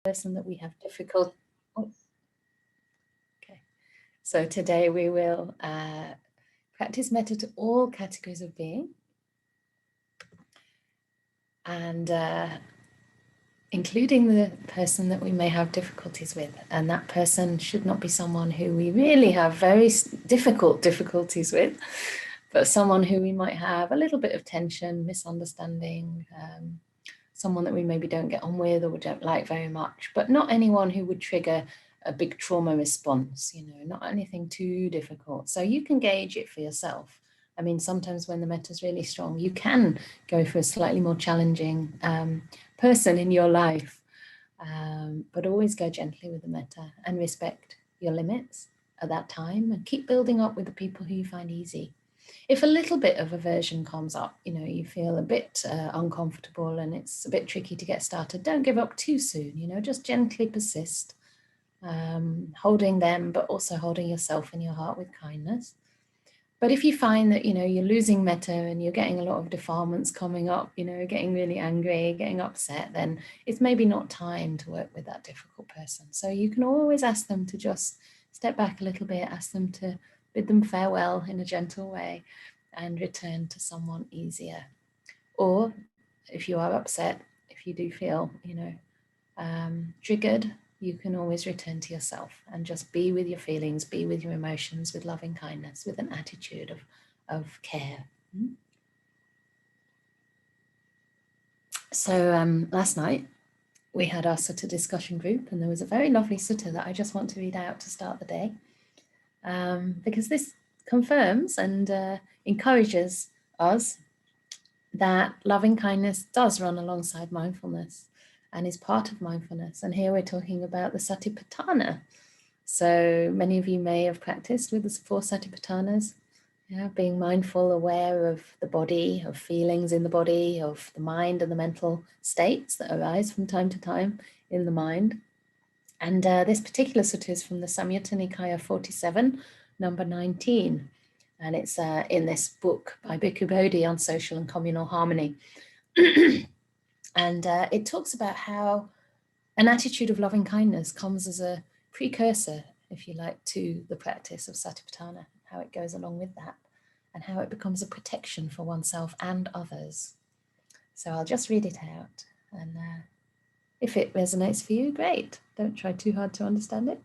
person that we have difficult. Oh, okay. So today we will practice metta to all categories of being, and including the person that we may have difficulties with. And that person should not be someone who we really have very difficulties with, but someone who we might have a little bit of tension, misunderstanding, someone that we maybe don't get on with or we don't like very much, but not anyone who would trigger a big trauma response, not anything too difficult. So you can gauge it for yourself. I mean, sometimes when the metta is really strong, you can go for a slightly more challenging person in your life, but always go gently with the metta and respect your limits at that time and keep building up with the people who you find easy. If a little bit of aversion comes up, you feel a bit uncomfortable and it's a bit tricky to get started, don't give up too soon, just gently persist, holding them, but also holding yourself in your heart with kindness. But if you find that, you're losing metta and you're getting a lot of defilements coming up, getting really angry, getting upset, then it's maybe not time to work with that difficult person. So you can always ask them to just step back a little bit, ask them to bid them farewell in a gentle way and return to someone easier. Or if you are upset, if you do feel, triggered, you can always return to yourself and just be with your feelings, be with your emotions, with loving kindness, with an attitude of care. So last night we had our sutta discussion group, and there was a very lovely sutta that I just want to read out to start the day, because this confirms and encourages us that loving kindness does run alongside mindfulness and is part of mindfulness. And here we're talking about the Satipatthana. So many of you may have practiced with the 4 Satipatthanas, being mindful, aware of the body, of feelings in the body, of the mind and the mental states that arise from time to time in the mind. And this particular sutta is from the Samyutta Nikaya 47, number 19. And it's in this book by Bhikkhu Bodhi on social and communal harmony. And it talks about how an attitude of loving kindness comes as a precursor, if you like, to the practice of Satipatthana, how it goes along with that, and how it becomes a protection for oneself and others. So I'll just read it out. And if it resonates for you, great. Don't try too hard to understand it.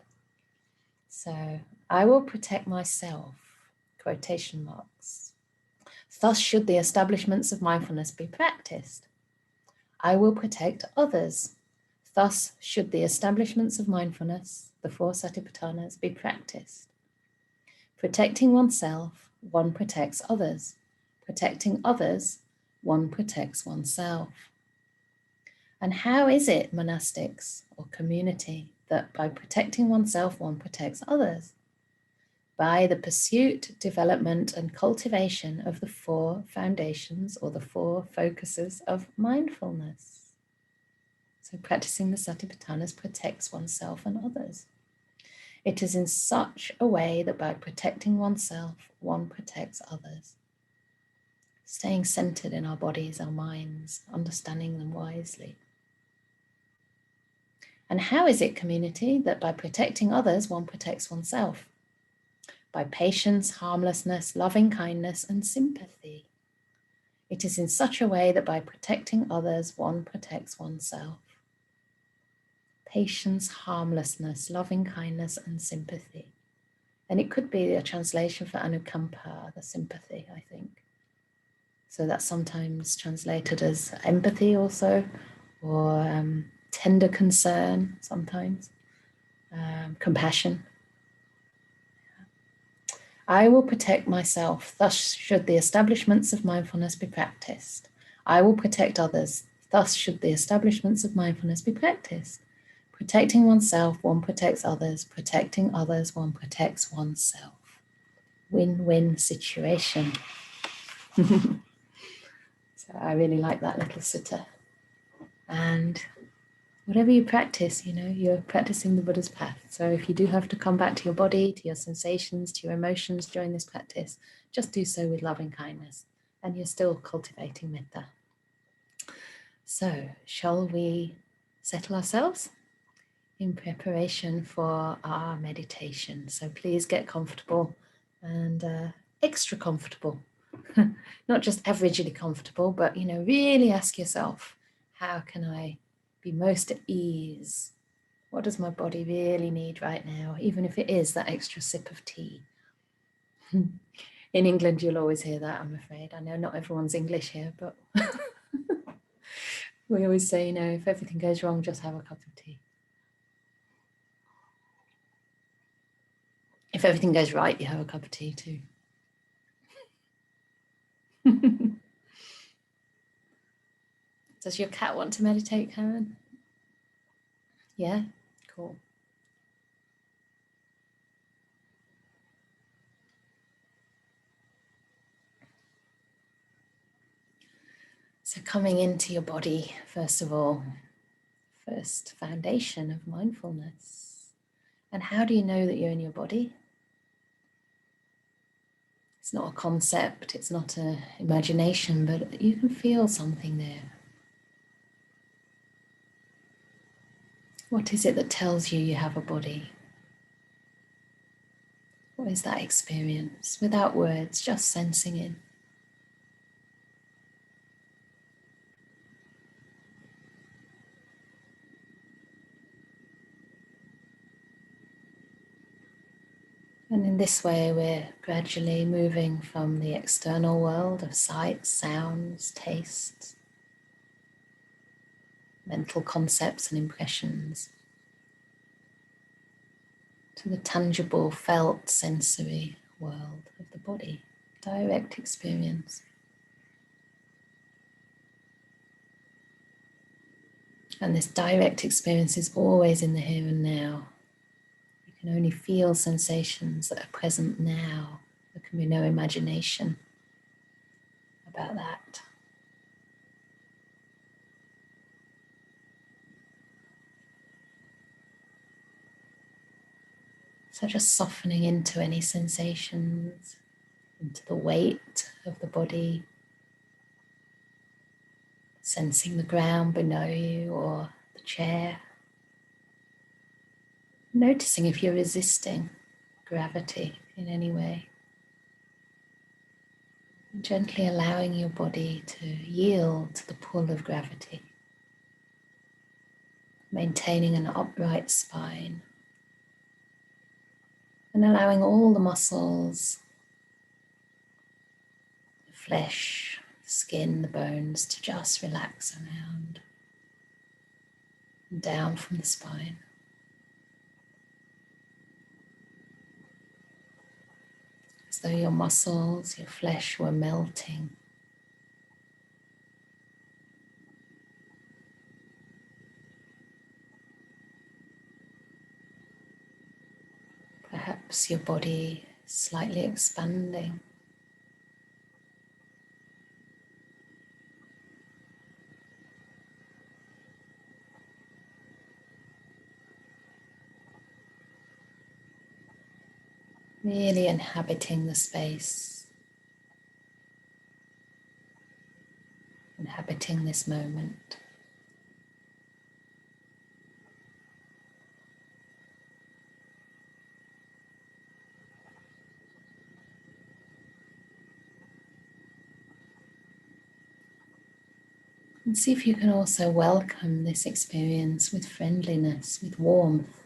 So, I will protect myself, quotation marks. Thus should the establishments of mindfulness be practiced. I will protect others. Thus should the establishments of mindfulness, the 4 Satipatthanas, be practiced. Protecting oneself, one protects others. Protecting others, one protects oneself. And how is it, monastics or community, that by protecting oneself, one protects others? By the pursuit, development, and cultivation of the 4 foundations or the 4 focuses of mindfulness. So practicing the Satipatthanas protects oneself and others. It is in such a way that by protecting oneself, one protects others. Staying centered in our bodies, our minds, understanding them wisely. And how is it, community, that by protecting others, one protects oneself? By patience, harmlessness, loving kindness, and sympathy. It is in such a way that by protecting others, one protects oneself. Patience, harmlessness, loving kindness, and sympathy. And it could be a translation for anukampa, the sympathy, I think. So that's sometimes translated as empathy also, or tender concern sometimes, compassion. I will protect myself, thus should the establishments of mindfulness be practiced. I will protect others, thus should the establishments of mindfulness be practiced. Protecting oneself, one protects others. Protecting others, one protects oneself. Win-win situation. So I really like that little sutta. And whatever you practice, you're practicing the Buddha's path. So if you do have to come back to your body, to your sensations, to your emotions during this practice, just do so with loving kindness. And you're still cultivating metta. So shall we settle ourselves? in preparation for our meditation. So please get comfortable and extra comfortable. Not just averagely comfortable, but really ask yourself, how can I be most at ease? What does my body really need right now, even if it is that extra sip of tea? In England, you'll always hear that, I'm afraid. I know not everyone's English here, but we always say, if everything goes wrong, just have a cup of tea. If everything goes right, you have a cup of tea too. Does your cat want to meditate, Karen? Yeah? Cool. So coming into your body, first of all, first foundation of mindfulness. And how do you know that you're in your body? It's not a concept, it's not an imagination, but you can feel something there. What is it that tells you you have a body? What is that experience? Without words, just sensing in. And in this way, we're gradually moving from the external world of sights, sounds, tastes, mental concepts and impressions, to the tangible, felt, sensory world of the body, direct experience. And this direct experience is always in the here and now. You can only feel sensations that are present now. There can be no imagination about that. So just softening into any sensations, into the weight of the body, sensing the ground below you or the chair. Noticing if you're resisting gravity in any way. And gently allowing your body to yield to the pull of gravity. Maintaining an upright spine. And allowing all the muscles, the flesh, the skin, the bones to just relax around and down from the spine. As though your muscles, your flesh were melting. Perhaps your body slightly expanding. Really inhabiting the space, inhabiting this moment. And see if you can also welcome this experience with friendliness, with warmth,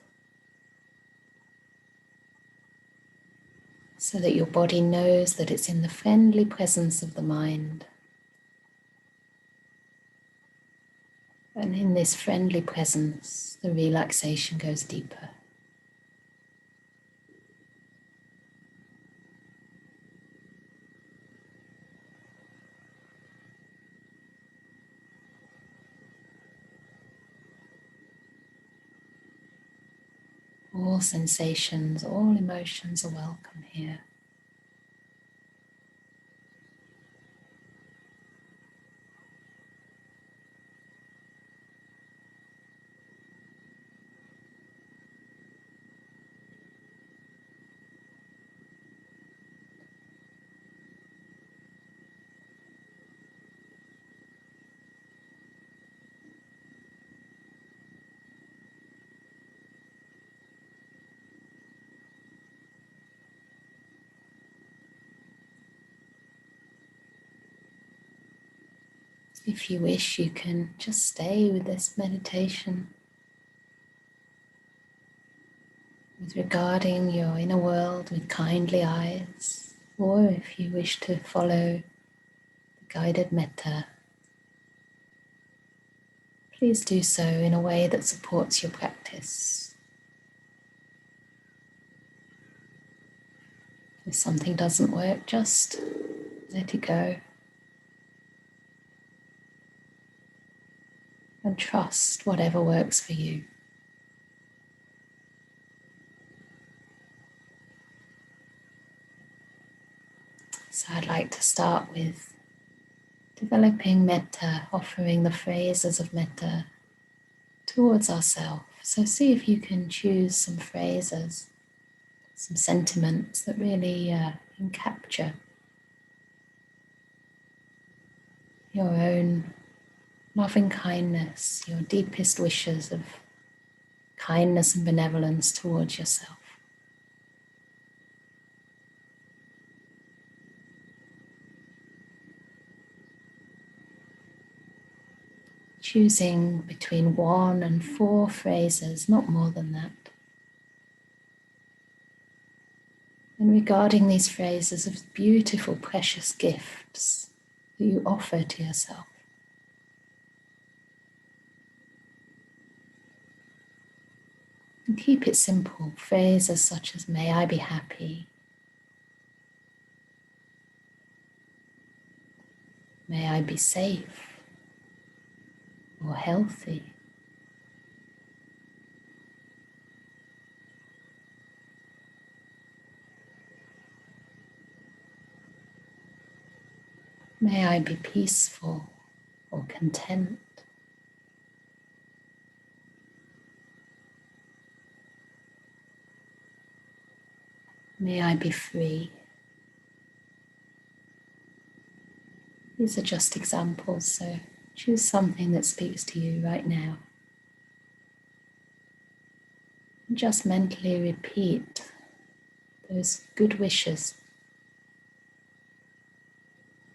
so that your body knows that it's in the friendly presence of the mind. And in this friendly presence, the relaxation goes deeper. All sensations, all emotions are welcome here. If you wish, you can just stay with this meditation, with regarding your inner world with kindly eyes, or if you wish to follow the guided metta, please do so in a way that supports your practice. If something doesn't work, just let it go. And trust whatever works for you. So I'd like to start with developing metta, offering the phrases of metta towards ourselves. So see if you can choose some phrases, some sentiments that really can capture your own loving kindness, your deepest wishes of kindness and benevolence towards yourself. Choosing between 1 and 4 phrases, not more than that. And regarding these phrases as beautiful, precious gifts that you offer to yourself. And keep it simple. Phrases such as, may I be happy. May I be safe or healthy. May I be peaceful or content. May I be free. These are just examples, so choose something that speaks to you right now. And just mentally repeat those good wishes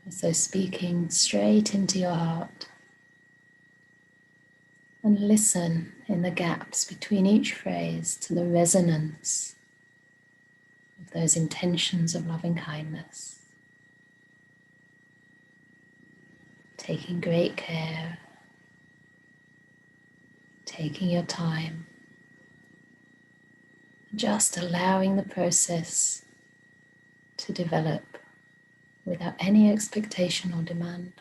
as though speaking straight into your heart. And listen in the gaps between each phrase to the resonance of those intentions of loving kindness. Taking great care, taking your time, just allowing the process to develop without any expectation or demand.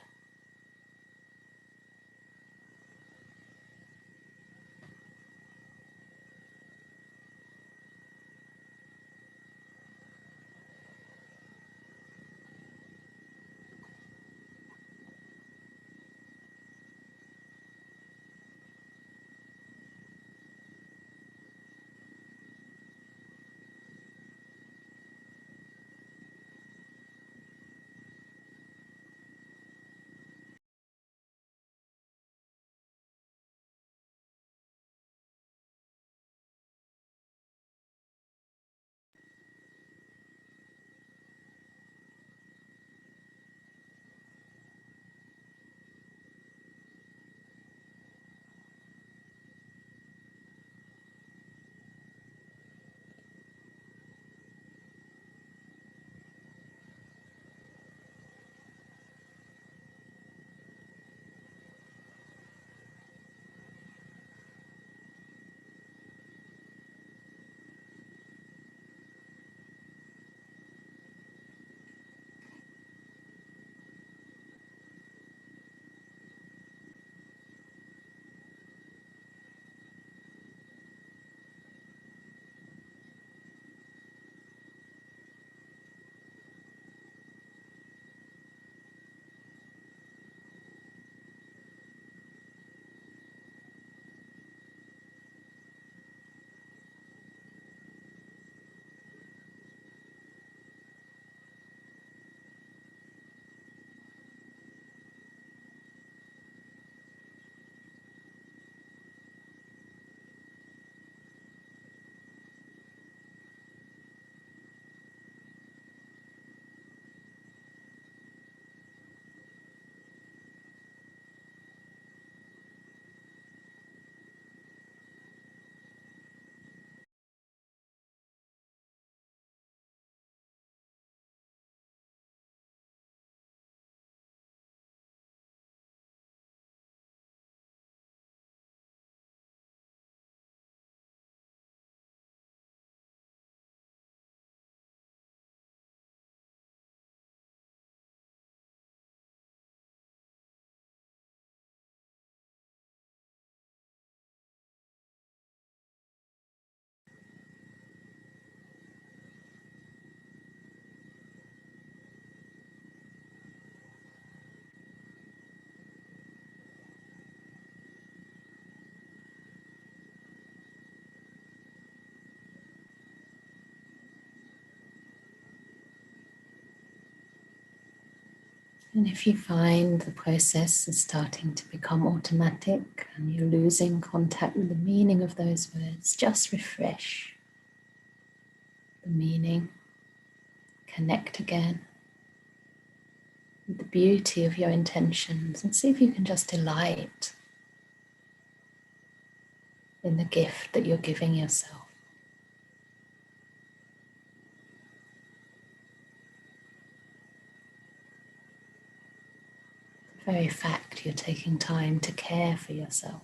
And if you find the process is starting to become automatic and you're losing contact with the meaning of those words, just refresh the meaning, connect again with the beauty of your intentions, and see if you can just delight in the gift that you're giving yourself. The very fact you're taking time to care for yourself.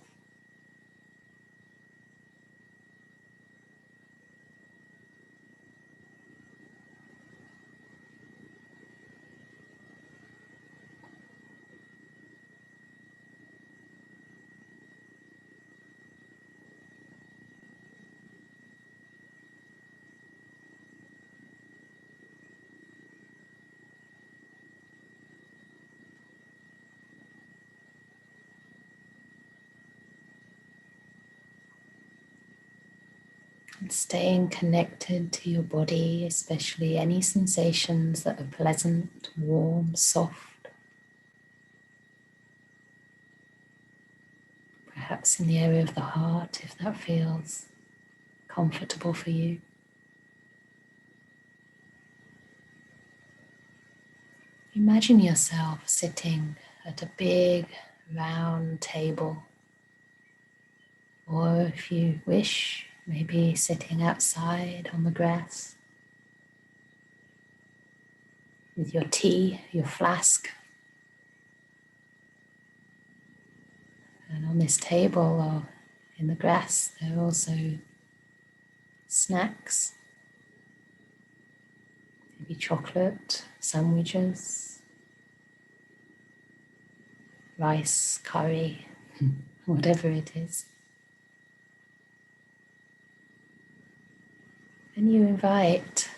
And staying connected to your body, especially any sensations that are pleasant, warm, soft. Perhaps in the area of the heart, if that feels comfortable for you. Imagine yourself sitting at a big round table, or if you wish, maybe sitting outside on the grass with your tea, your flask. And on this table or in the grass, there are also snacks, maybe chocolate, sandwiches, rice, curry, whatever it is. And you invite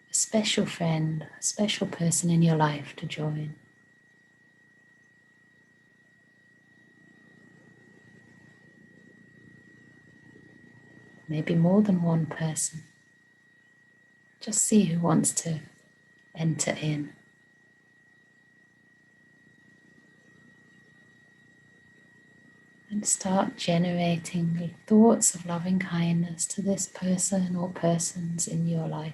a special friend, a special person in your life to join. Maybe more than one person. Just see who wants to enter in. And start generating thoughts of loving kindness to this person or persons in your life.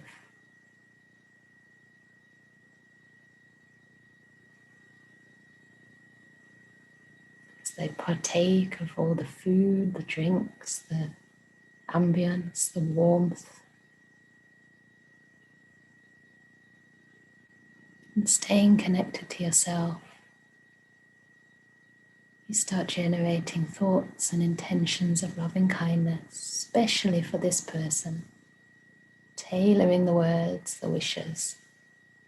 As they partake of all the food, the drinks, the ambience, the warmth. And staying connected to yourself, you start generating thoughts and intentions of loving kindness, especially for this person, tailoring the words, the wishes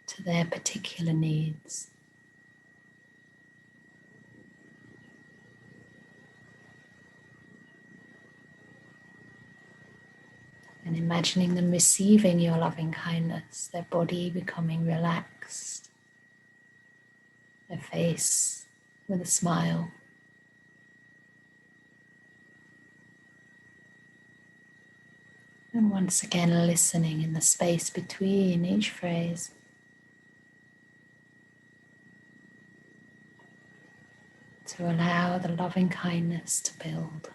to their particular needs. And imagining them receiving your loving kindness, their body becoming relaxed, their face with a smile. And once again, listening in the space between each phrase. To allow the loving kindness to build.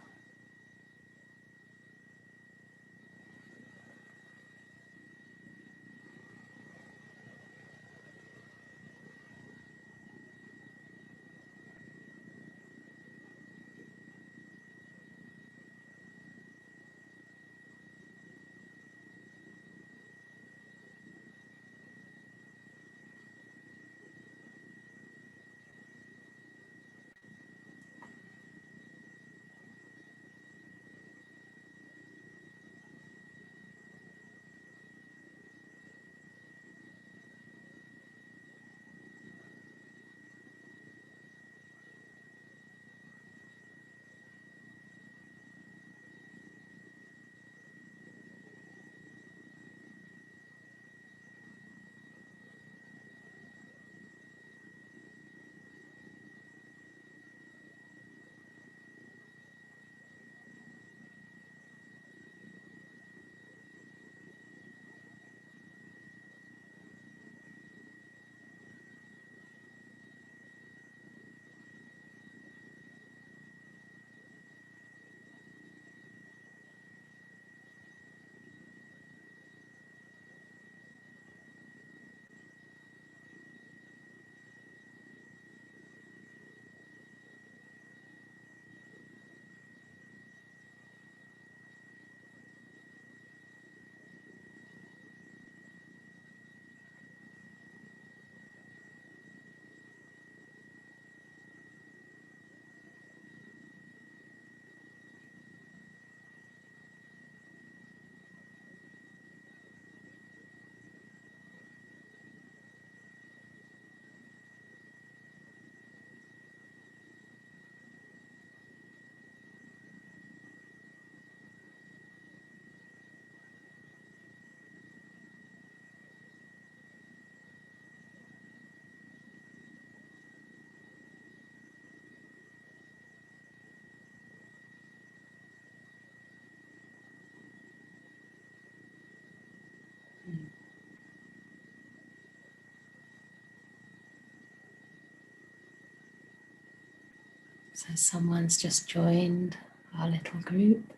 So someone's just joined our little group.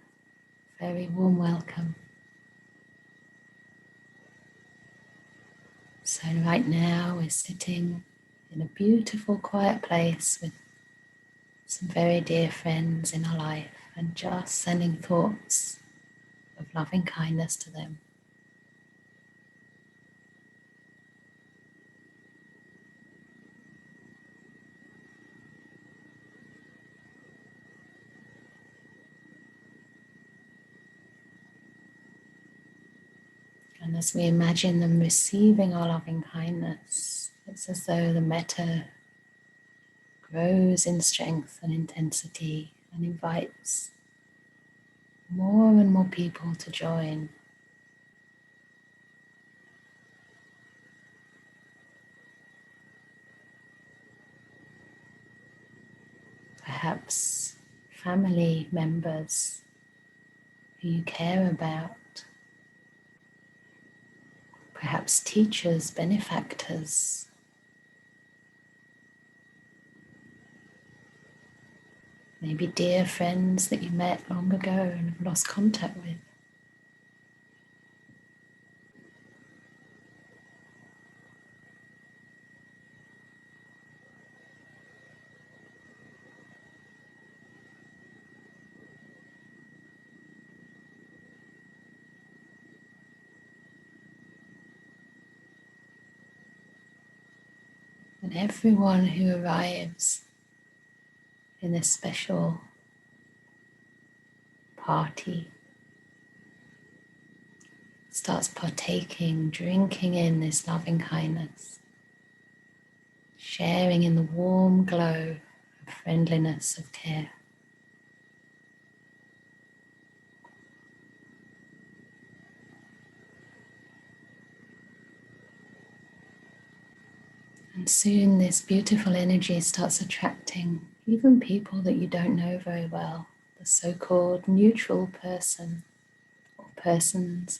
Very warm welcome. So right now we're sitting in a beautiful quiet place with some very dear friends in our life and just sending thoughts of loving kindness to them. And as we imagine them receiving our loving kindness, it's as though the metta grows in strength and intensity and invites more and more people to join. Perhaps family members who you care about, perhaps teachers, benefactors, maybe dear friends that you met long ago and have lost contact with. And everyone who arrives in this special party starts partaking, drinking in this loving kindness, sharing in the warm glow of friendliness, of care. And soon this beautiful energy starts attracting even people that you don't know very well, the so-called neutral person or persons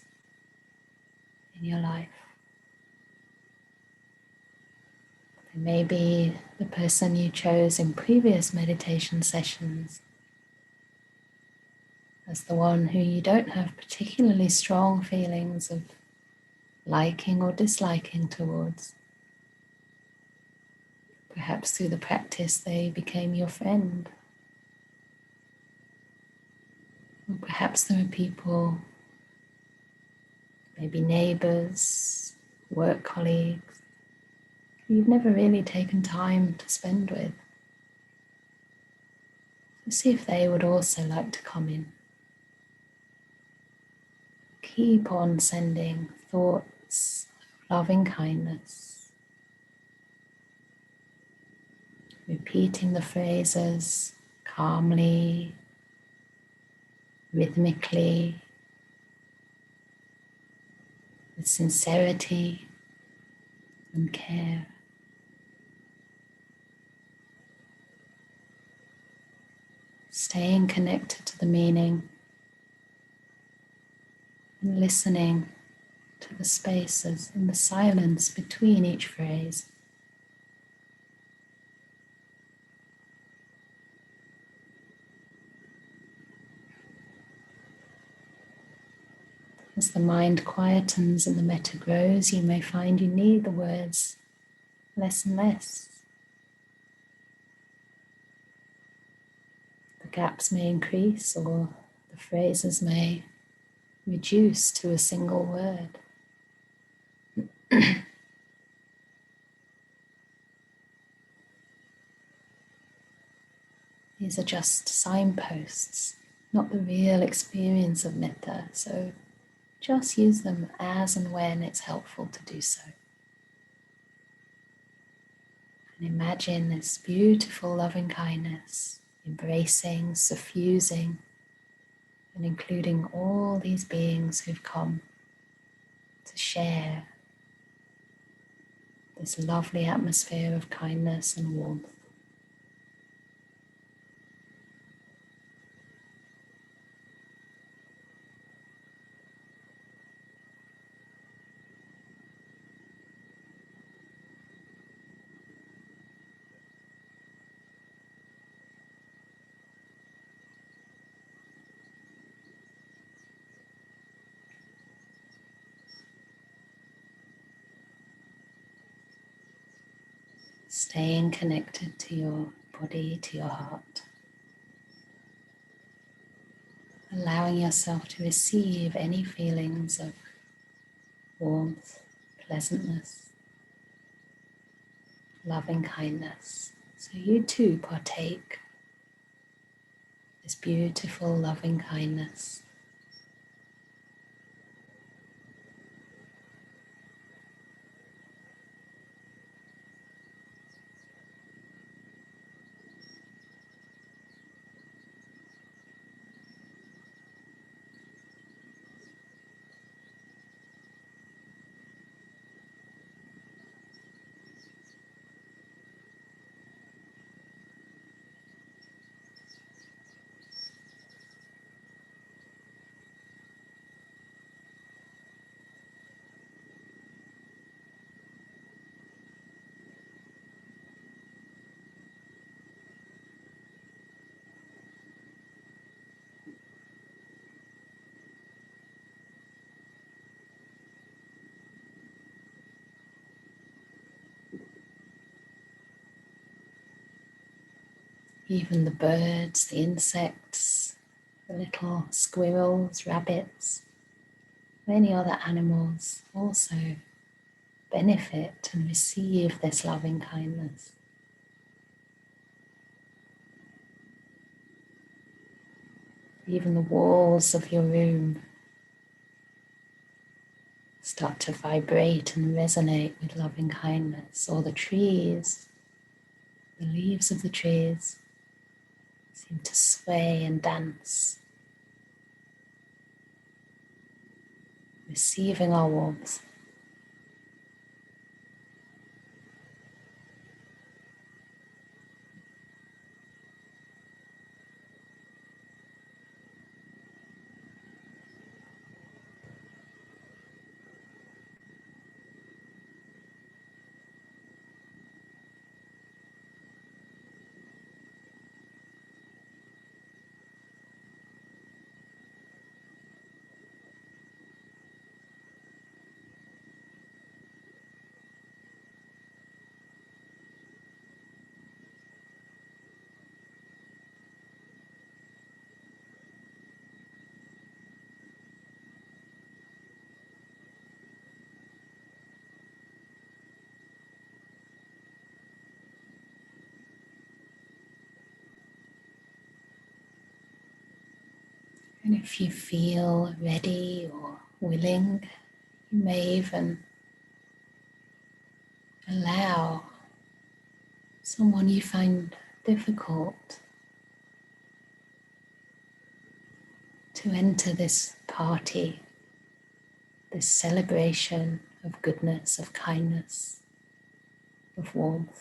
in your life. It may be the person you chose in previous meditation sessions as the one who you don't have particularly strong feelings of liking or disliking towards. Perhaps through the practice they became your friend. Or perhaps there are people, maybe neighbors, work colleagues, who you've never really taken time to spend with. So see if they would also like to come in. Keep on sending thoughts of loving kindness. Repeating the phrases calmly, rhythmically, with sincerity and care. Staying connected to the meaning and listening to the spaces in the silence between each phrase. As the mind quietens and the metta grows, you may find you need the words less and less. The gaps may increase or the phrases may reduce to a single word. These are just signposts, not the real experience of metta, so just use them as and when it's helpful to do so. And imagine this beautiful loving kindness, embracing, suffusing, and including all these beings who've come to share this lovely atmosphere of kindness and warmth. Staying connected to your body, to your heart. Allowing yourself to receive any feelings of warmth, pleasantness, loving kindness. So you too partake this beautiful loving kindness. Even the birds, the insects, the little squirrels, rabbits, many other animals also benefit and receive this loving kindness. Even the walls of your room start to vibrate and resonate with loving kindness, or the trees, the leaves of the trees seem to sway and dance, receiving our warmth. And if you feel ready or willing, you may even allow someone you find difficult to enter this party, this celebration of goodness, of kindness, of warmth.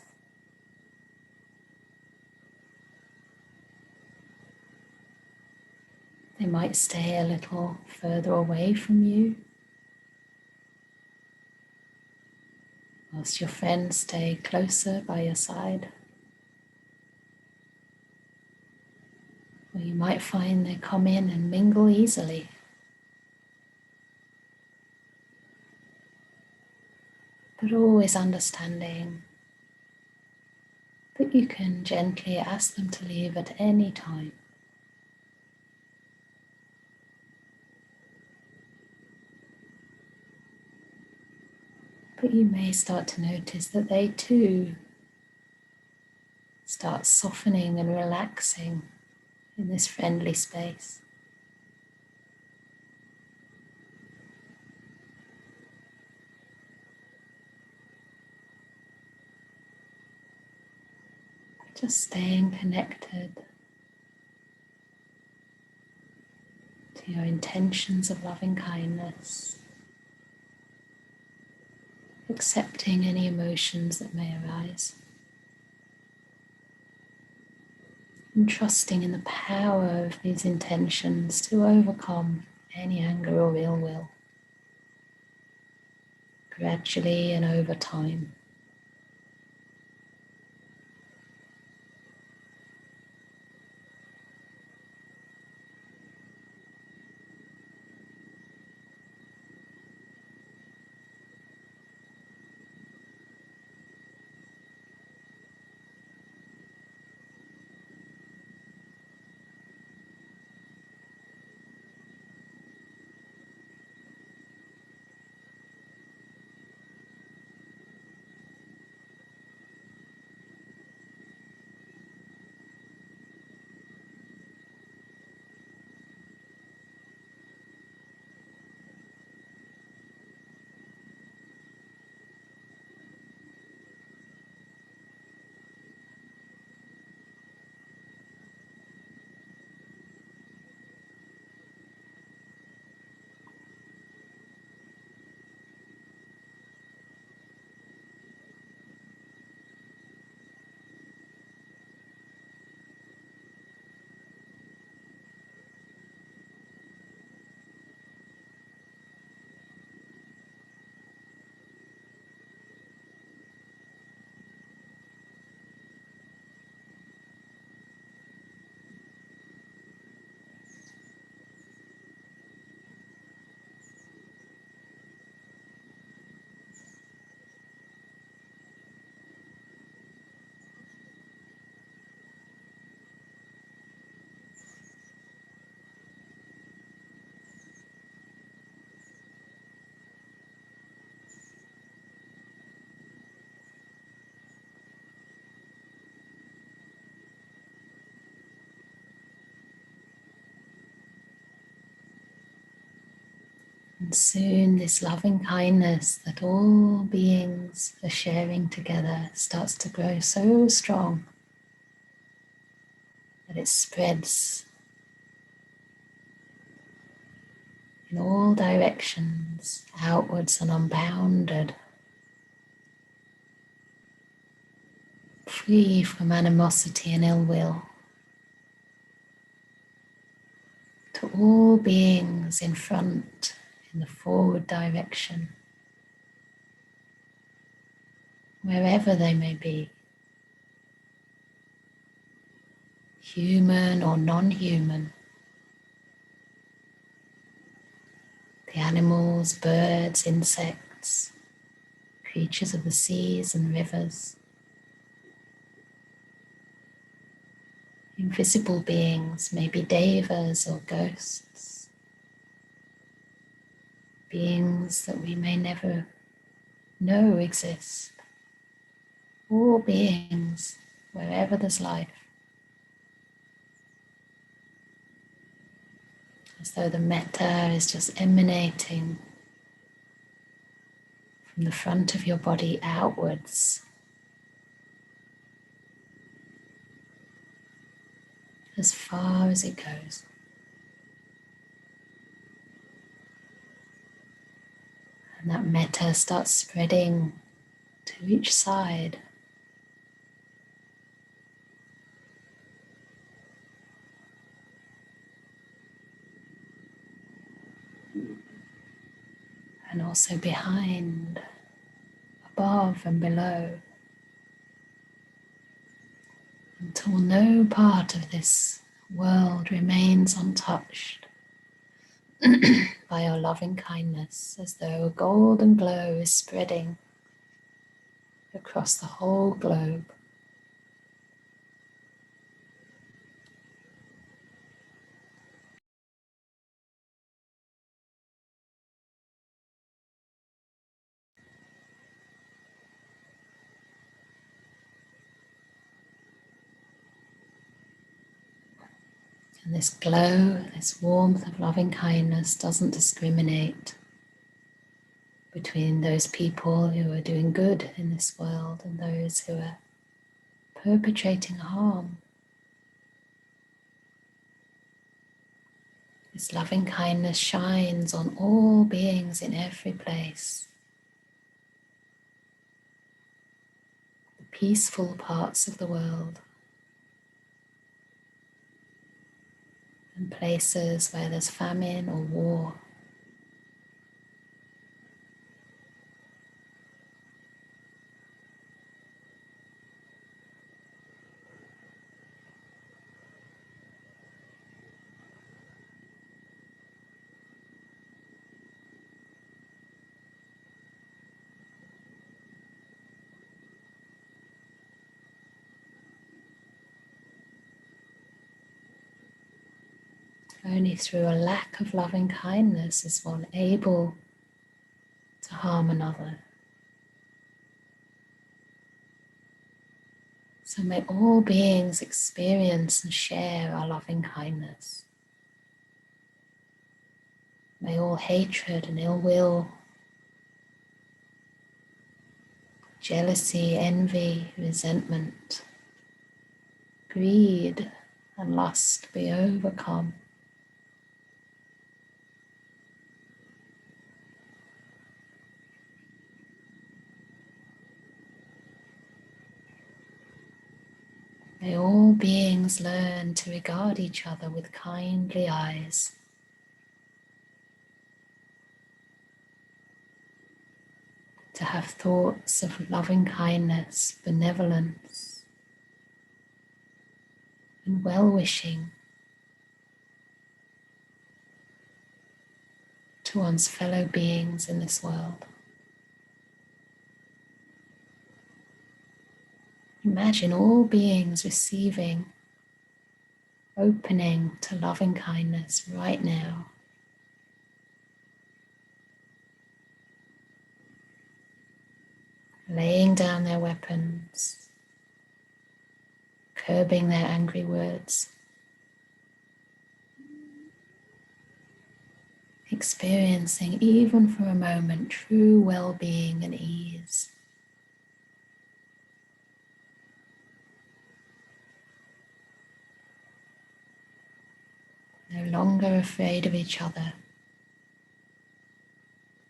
They might stay a little further away from you, whilst your friends stay closer by your side. Or you might find they come in and mingle easily. But always understanding that you can gently ask them to leave at any time. But you may start to notice that they too start softening and relaxing in this friendly space. Just staying connected to your intentions of loving kindness, accepting any emotions that may arise, and trusting in the power of these intentions to overcome any anger or ill will, gradually and over time. And soon this loving kindness that all beings are sharing together starts to grow so strong that it spreads in all directions, outwards and unbounded, free from animosity and ill will, to all beings in front, in the forward direction, wherever they may be, human or non-human, the animals, birds, insects, creatures of the seas and rivers, invisible beings, maybe devas or ghosts, beings that we may never know exist, all beings, wherever there's life, as though the metta is just emanating from the front of your body outwards, as far as it goes. And that metta starts spreading to each side. And also behind, above and below, until no part of this world remains untouched by your loving kindness, as though a golden glow is spreading across the whole globe. And this glow, this warmth of loving kindness doesn't discriminate between those people who are doing good in this world and those who are perpetrating harm. This loving kindness shines on all beings in every place. The peaceful parts of the world and places where there's famine or war. Only through a lack of loving kindness is one able to harm another. So may all beings experience and share our loving kindness. May all hatred and ill will, jealousy, envy, resentment, greed, and lust be overcome. May all beings learn to regard each other with kindly eyes, to have thoughts of loving kindness, benevolence, and well-wishing to one's fellow beings in this world. Imagine all beings receiving, opening to loving kindness right now. Laying down their weapons, curbing their angry words, experiencing, even for a moment, true well-being and ease. No longer afraid of each other,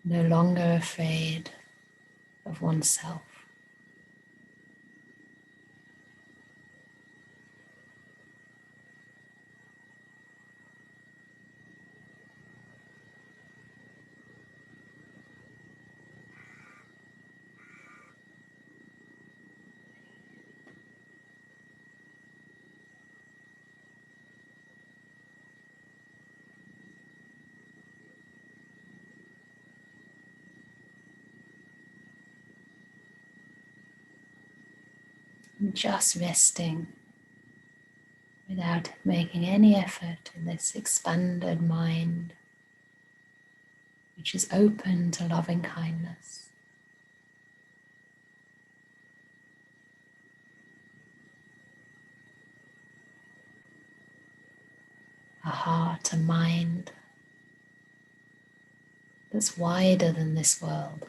no longer afraid of oneself. And just resting without making any effort in this expanded mind, which is open to loving kindness. A heart, a mind that's wider than this world.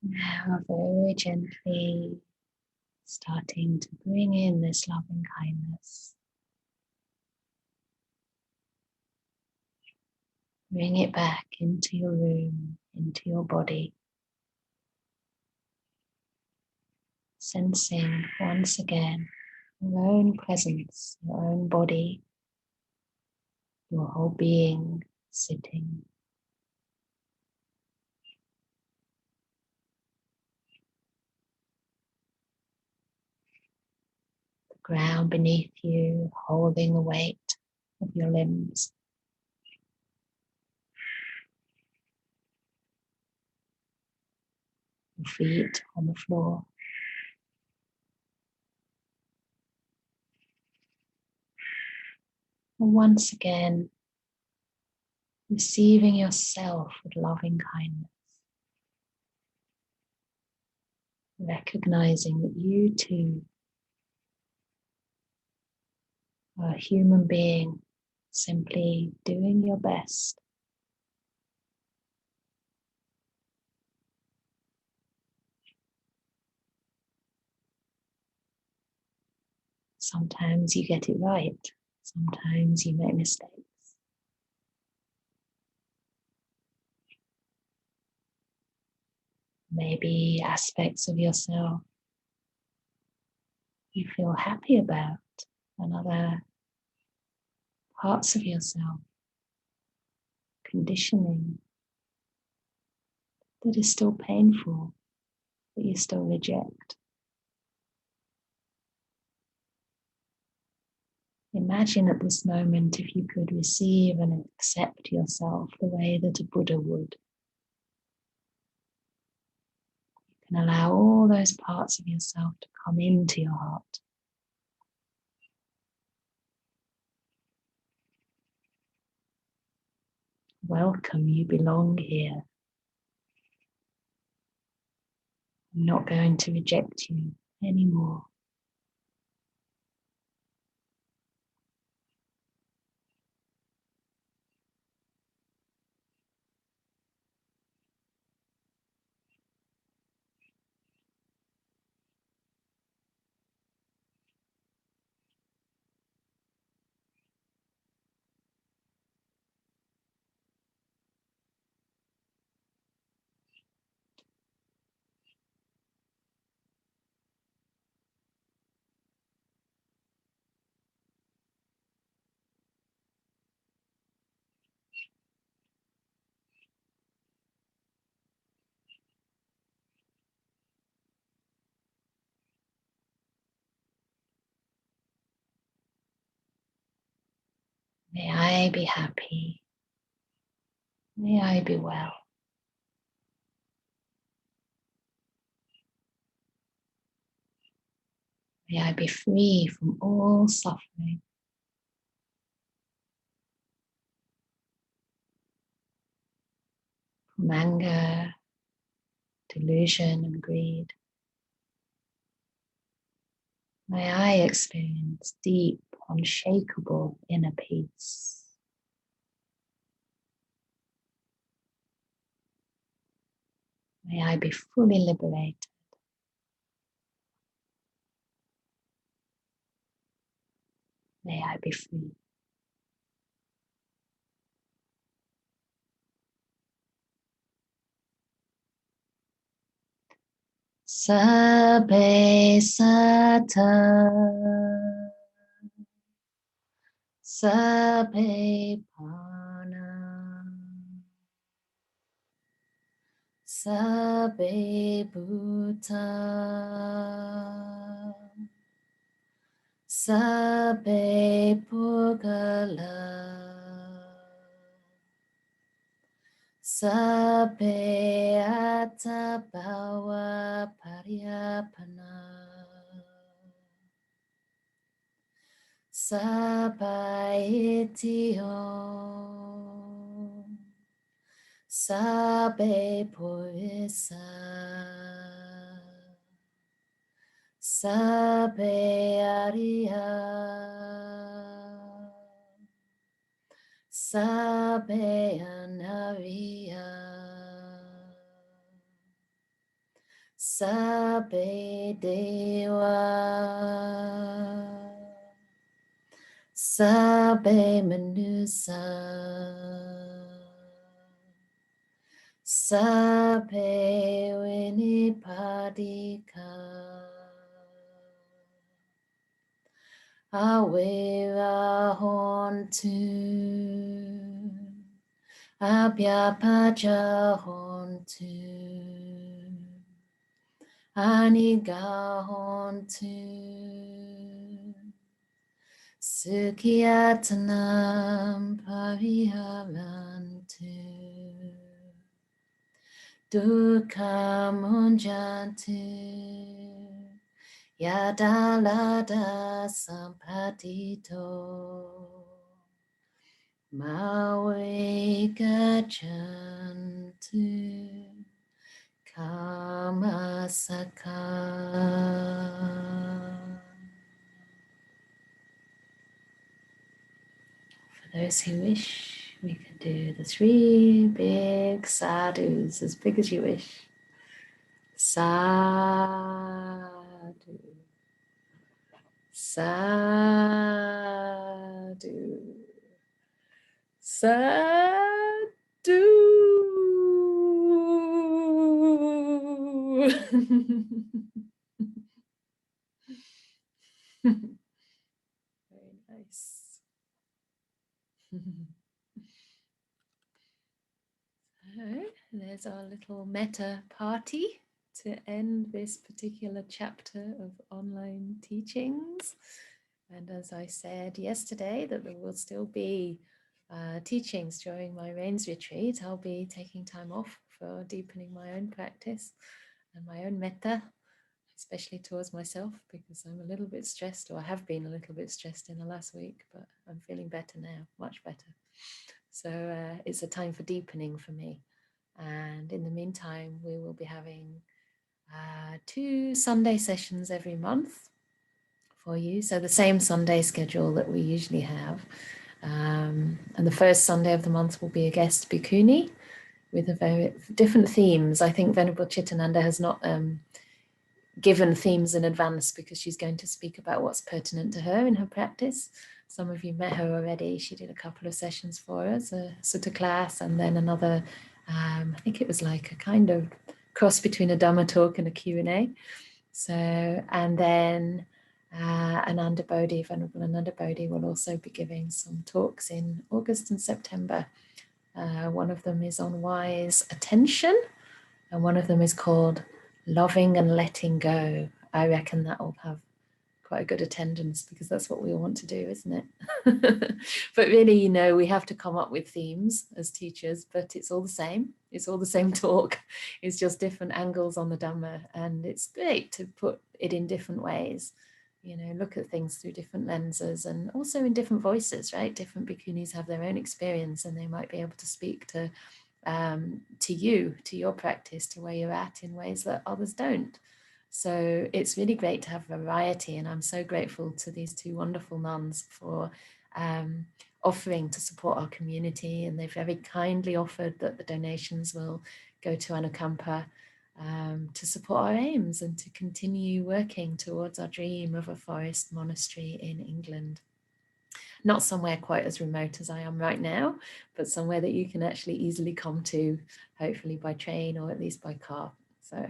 Now very gently starting to bring in this loving kindness. Bring it back into your room, into your body. Sensing once again your own presence, your own body, your whole being sitting. The ground beneath you holding the weight of your limbs. Your feet on the floor. And once again, receiving yourself with loving kindness. Recognizing that you too are a human being, simply doing your best. Sometimes you get it right, sometimes you make mistakes. Maybe aspects of yourself you feel happy about, and other parts of yourself, conditioning that is still painful, that you still reject. Imagine at this moment if you could receive and accept yourself the way that a Buddha would. You can allow all those parts of yourself to come into your heart. Welcome, you belong here. I'm not going to reject you anymore. May I be happy. May I be well. May I be free from all suffering, from anger, delusion, and greed. May I experience deep, unshakable inner peace. May I be fully liberated. May I be free. Sabbe sata, sabbe pana, sabbe bhuta, sabbe pugala, sabbe atabawa pariyapana. Sabaitio, Sabe Purisa, Sabe Aria, Sabe Anaria, Sabe Dewa. Sabe Manusa, Sabe Winipadika, Awera Hontu, Abhyapaja Hontu, Aniga Hontu. Sukhiyatanam pariharantu, dukkam munjantu, yadalada sampatito, mawe gajantu, kamasaka. For those who wish, we can do the 3 big sadhus, as big as you wish. Sadhu, sadhu, sadhu. Very nice. So there's our little metta party to end this particular chapter of online teachings. And as I said yesterday, that there will still be teachings during my rains retreat. I'll be taking time off for deepening my own practice and my own metta, especially towards myself, because I'm a little bit stressed, or I have been a little bit stressed in the last week, but I'm feeling better now, much better. So it's a time for deepening for me. And in the meantime, we will be having 2 Sunday sessions every month for you. So the same Sunday schedule that we usually have. And the first Sunday of the month will be a guest bhikkhuni with a very different themes. I think Venerable Chittananda has not given themes in advance because she's going to speak about what's pertinent to her in her practice. Some of you met her already. She did a couple of sessions for us, a sutta class, and then another, I think it was like a kind of cross between a Dhamma talk and a Q&A. So, and then Ananda Bodhi, Venerable Ananda Bodhi, will also be giving some talks in August and September. One of them is on wise attention, and one of them is called Loving and Letting Go. I reckon that will have quite a good attendance, because that's what we all want to do, isn't it? But really, you know, we have to come up with themes as teachers, but it's all the same. It's all the same talk. It's just different angles on the Dhamma, and it's great to put it in different ways. You know, look at things through different lenses, and also in different voices, right? Different bhikkhunis have their own experience, and they might be able to speak to you, to your practice, to where you're at, in ways that others don't. So it's really great to have variety, and I'm so grateful to these two wonderful nuns for offering to support our community, and they've very kindly offered that the donations will go to Anukampa to support our aims and to continue working towards our dream of a forest monastery in England. Not somewhere quite as remote as I am right now, but somewhere that you can actually easily come to, hopefully by train or at least by car. So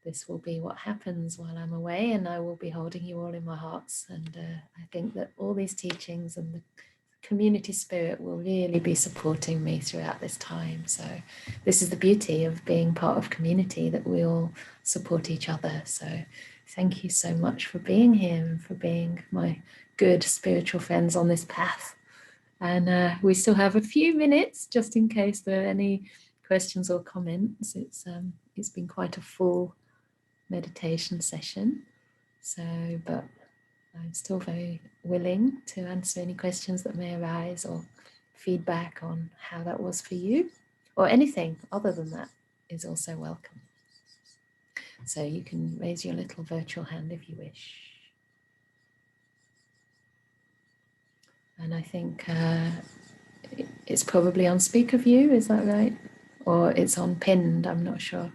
this will be what happens while I'm away, and I will be holding you all in my hearts. And I think that all these teachings and the community spirit will really be supporting me throughout this time. So this is the beauty of being part of community, that we all support each other. So thank you so much for being here and for being my good spiritual friends on this path. And we still have a few minutes just in case there are any questions or comments. It's been quite a full meditation session, but I'm still very willing to answer any questions that may arise, or feedback on how that was for you, or anything other than that is also welcome. So you can raise your little virtual hand if you wish. And I think it's probably on speaker view, is that right? Or it's on pinned, I'm not sure.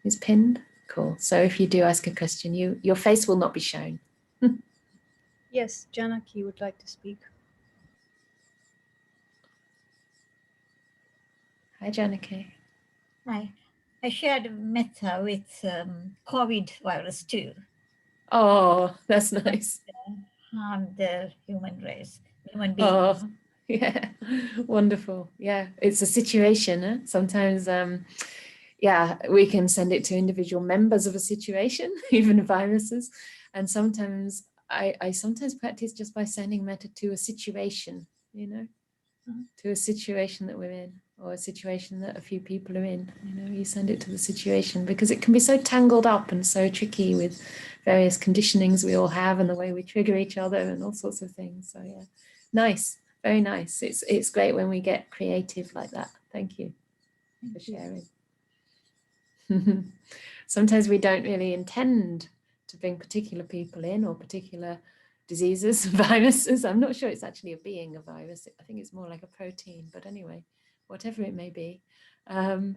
It's pinned? Cool. So if you do ask a question, your face will not be shown. Yes, Janaki would like to speak. Hi, Janaki. Hi. I shared Metta with COVID virus too. Oh, that's nice. Harm the human race, human beings. Oh, yeah, wonderful. Yeah, it's a situation. Huh? Sometimes, yeah, we can send it to individual members of a situation, even viruses. And sometimes I sometimes practice just by sending metta to a situation, you know, to a situation that we're in, or a situation that a few people are in. You know, you send it to the situation, because it can be so tangled up and so tricky with various conditionings we all have, and the way we trigger each other and all sorts of things. So yeah, nice, very nice. It's great when we get creative like that. Thank you for sharing. Sometimes we don't really intend to bring particular people in, or particular diseases, viruses. I'm not sure it's actually a being, a virus. I think it's more like a protein, but anyway, whatever it may be. And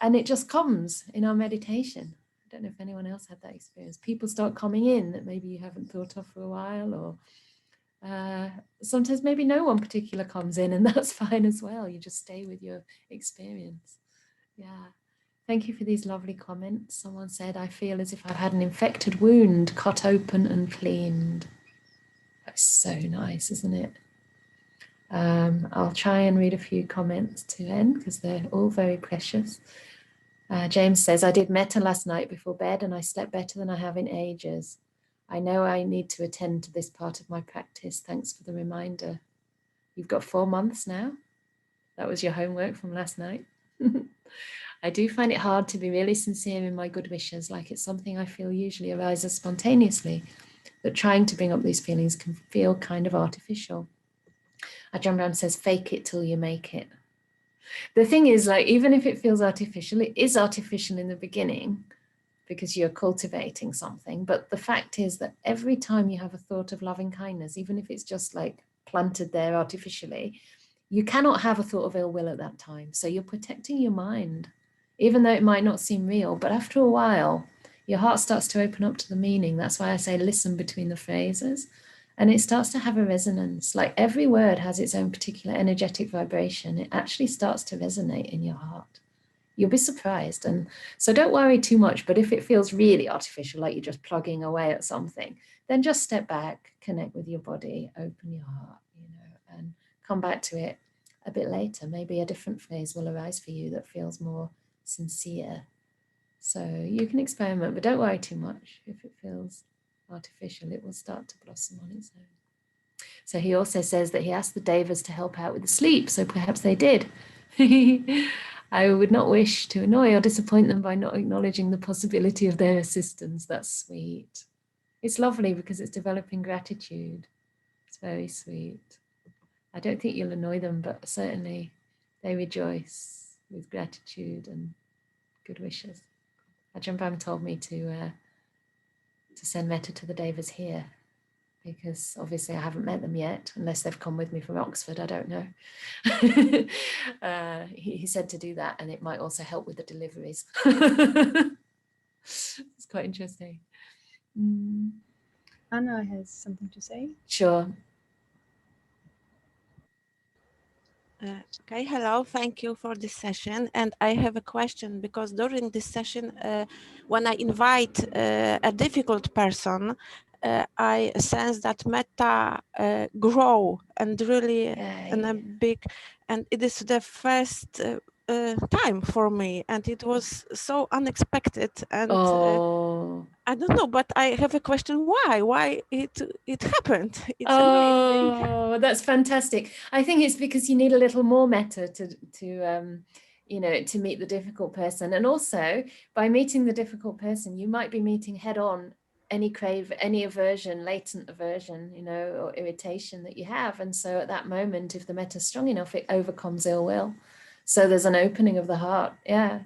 it just comes in our meditation. I don't know if anyone else had that experience. People start coming in that maybe you haven't thought of for a while, or sometimes maybe no one particular comes in, and that's fine as well. You just stay with your experience. Yeah. Thank you for these lovely comments. Someone said, I feel as if I've had an infected wound cut open and cleaned. That's so nice, isn't it? I'll try and read a few comments to end, because they're all very precious. James says, I did metta last night before bed, and I slept better than I have in ages. I know I need to attend to this part of my practice. Thanks for the reminder. You've got 4 months now. That was your homework from last night. I do find it hard to be really sincere in my good wishes, like it's something I feel usually arises spontaneously, but trying to bring up these feelings can feel kind of artificial. Ajahn Brahm says, fake it till you make it. The thing is, like, even if it feels artificial, it is artificial in the beginning, because you're cultivating something. But the fact is that every time you have a thought of loving kindness, even if it's just like planted there artificially, you cannot have a thought of ill will at that time. So you're protecting your mind, even though it might not seem real. But after a while, your heart starts to open up to the meaning. That's why I say listen between the phrases. And it starts to have a resonance. Like every word has its own particular energetic vibration. It actually starts to resonate in your heart. You'll be surprised. And so don't worry too much. But if it feels really artificial, like you're just plugging away at something, then just step back, connect with your body, open your heart, and come back to it a bit later. Maybe a different phrase will arise for you that feels more sincere. So you can experiment, but don't worry too much if it feels artificial. It will start to blossom on its own. So he also says that he asked the Devas to help out with the sleep, so perhaps they did. I would not wish to annoy or disappoint them by not acknowledging the possibility of their assistance. That's sweet. It's lovely because it's developing gratitude. It's very sweet. I don't think you'll annoy them, but certainly they rejoice with gratitude and good wishes. Ajahn Brahm told me to send metta to the Devas here, because obviously I haven't met them yet, unless they've come with me from Oxford, I don't know. He said to do that, and it might also help with the deliveries. It's quite interesting. Anna has something to say. Sure. Okay, hello, thank you for this session. And I have a question, because during this session, when I invite a difficult person, I sense that metta grow and really in a big, and it is the first time for me, and it was so unexpected, and I don't know, but I have a question: why it happened? It's amazing. That's fantastic. I think it's because you need a little more metta to you know, to meet the difficult person, and also by meeting the difficult person, you might be meeting head on any crave, any aversion, latent aversion, you know, or irritation that you have, and so at that moment, if the metta is strong enough, it overcomes ill will. So there's an opening of the heart. Yeah.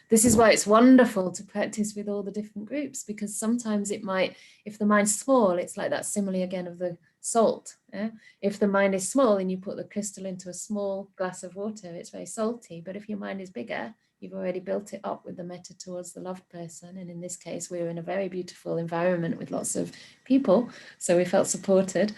This is why it's wonderful to practice with all the different groups, because sometimes it might, if the mind's small, it's like that simile again of the salt. Yeah? If the mind is small and you put the crystal into a small glass of water, it's very salty. But if your mind is bigger, you've already built it up with the metta towards the loved person. And in this case, we were in a very beautiful environment with lots of people, so we felt supported.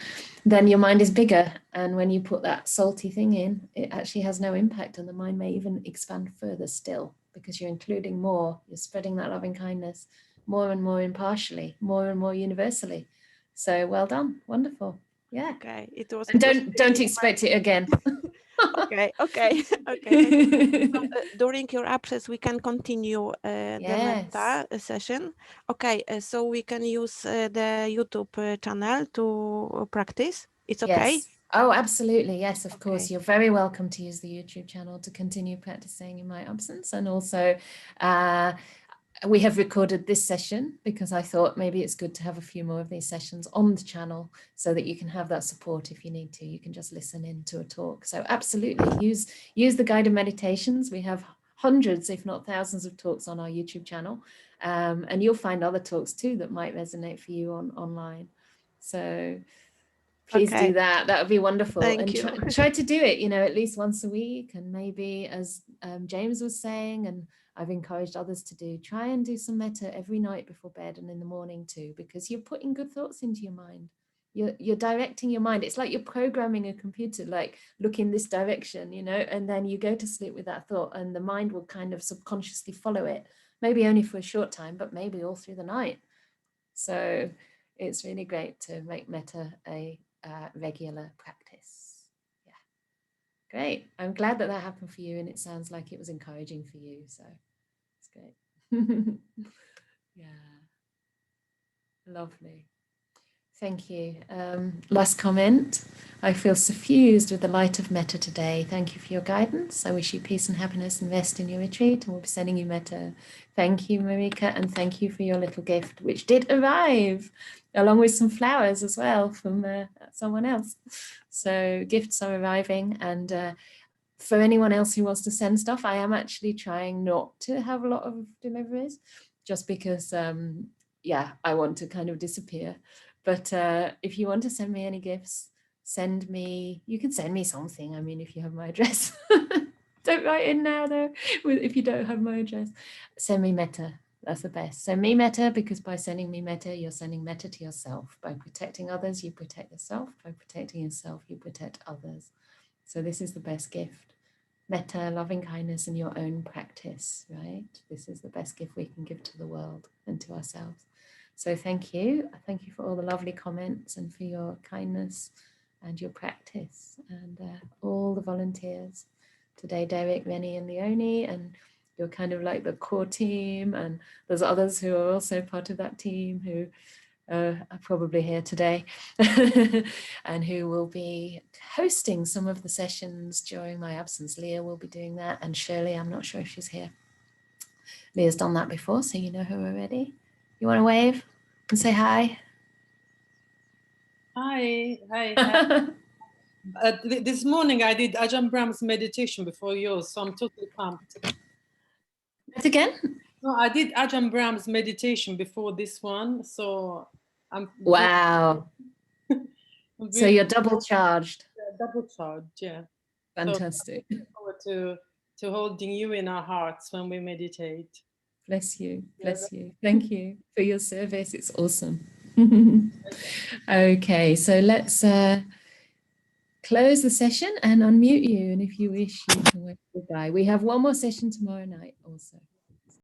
Then your mind is bigger. And when you put that salty thing in, it actually has no impact. And the mind may even expand further still, because you're including more, you're spreading that loving kindness more and more impartially, more and more universally. So well done, wonderful. Yeah. Okay, it was. And don't expect it again. Okay. So, during your absence, we can continue the metta session. Okay, so we can use the YouTube channel to practice. It's okay? Yes. Oh, absolutely. Yes, of course. You're very welcome to use the YouTube channel to continue practicing in my absence. And also, we have recorded this session because I thought maybe it's good to have a few more of these sessions on the channel so that you can have that support if you need to. You can just listen in to a talk. So absolutely use the guided meditations. We have hundreds, if not thousands of talks on our YouTube channel. And you'll find other talks too that might resonate for you online. So please do that. That would be wonderful. Thank you. Try to do it, you know, at least once a week. And maybe, as James was saying, and I've encouraged others to do, try and do some metta every night before bed and in the morning too, because you're putting good thoughts into your mind. You're directing your mind. It's like you're programming a computer, like look in this direction, you know, and then you go to sleep with that thought and the mind will kind of subconsciously follow it, maybe only for a short time, but maybe all through the night. So it's really great to make metta a regular practice. Yeah, great. I'm glad that happened for you, and it sounds like it was encouraging for you, so it's great. Yeah, lovely. Thank you. Last comment. I feel suffused with the light of metta today. Thank you for your guidance. I wish you peace and happiness and rest in your retreat, and we'll be sending you metta. Thank you, Marika, and thank you for your little gift, which did arrive, along with some flowers as well from someone else. So gifts are arriving, and for anyone else who wants to send stuff, I am actually trying not to have a lot of deliveries, just because, yeah, I want to kind of disappear. But if you want to send me any gifts, you can send me something. I mean, if you have my address, don't write in now though, if you don't have my address, send me metta. That's the best. Send me metta, because by sending me metta, you're sending metta to yourself. By protecting others, you protect yourself. By protecting yourself, you protect others. So this is the best gift. Metta, loving kindness, and your own practice, right? This is the best gift we can give to the world and to ourselves. So thank you. Thank you for all the lovely comments and for your kindness and your practice, and all the volunteers today, Derek, Rennie and Leonie, and you're kind of like the core team, and there's others who are also part of that team who are probably here today and who will be hosting some of the sessions during my absence. Leah will be doing that, and Shirley, I'm not sure if she's here. Leah's done that before, so you know her already. You want to wave and say hi? Hi. This morning I did Ajahn Brahm's meditation before yours, so I'm totally pumped. That again? No, I did Ajahn Brahm's meditation before this one, so I'm Wow. So you're double charged. Double charged, yeah. Fantastic. So I look forward to holding you in our hearts when we meditate. Bless you. Bless you. Thank you for your service. It's awesome. Okay, so let's close the session and unmute you. And if you wish, you can wave goodbye. We have one more session tomorrow night also.